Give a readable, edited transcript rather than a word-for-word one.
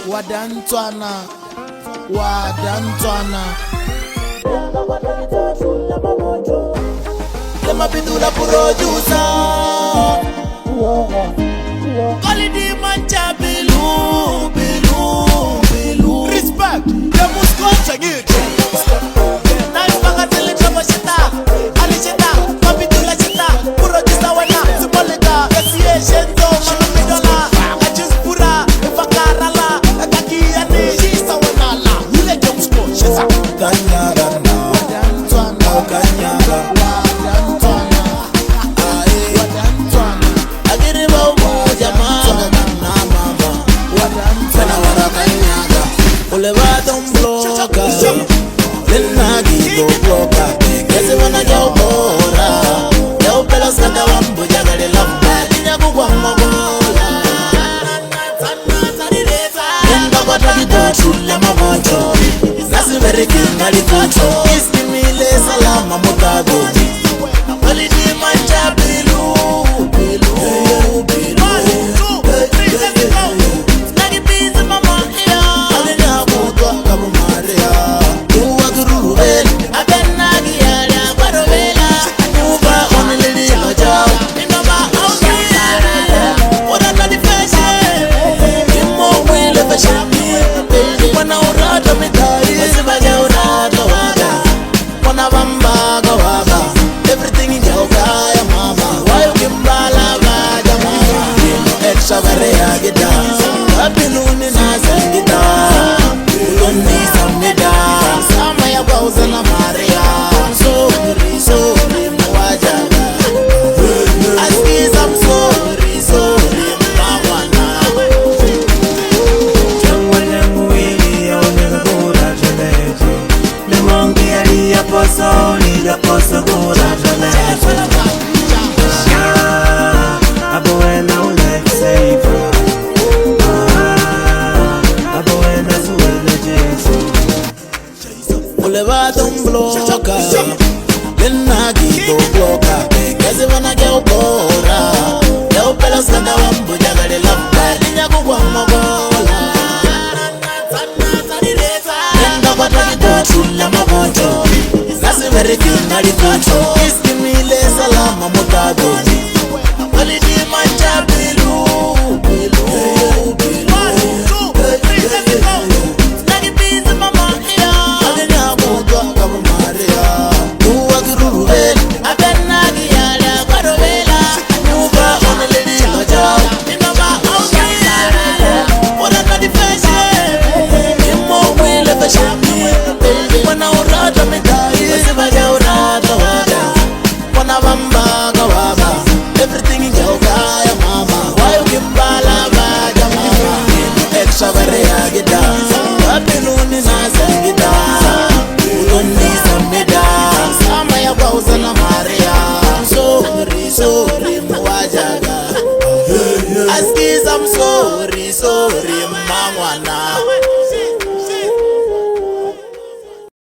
Wadantwana. Salma Mapitlula Producer. Dhem Scott. Dhem Scott. Nice bagatele chama shita. Ali shita. Mapitlula shita. Producer wana. Siboleka. Association to Mapitlula. Ajis pura. Fakarala. Akakiani. Shisa wana la. Hule Dhem Scott. Shisa. Kanyaga na. Wadantwana. Kanyaga. Wadantwana. Wadantwana. Agiriba umoja mama na mama. Sana wara kanyaga. Ule baton bloka. Lena gido bloka. Kese wana jau bora. Jau pela sanda wambu jagale lamba. Linya kukwa magola. Kenda kwa takido chula magoto. Nasi mereki ngali kucho. Iski mile Salma Mapitlula. Walidi manja bilu. Ule baton bloka. Lena gido bloka. Kese wana jau bora. Jau pela sanda wambu jagale lamba. Linya kukwa magola. Kenda kwa takido chula magoto. Nasi mereki ngali kucho. Iski mile Salma Mapitlula. Walidi manja bilu. Sorry, mangwana.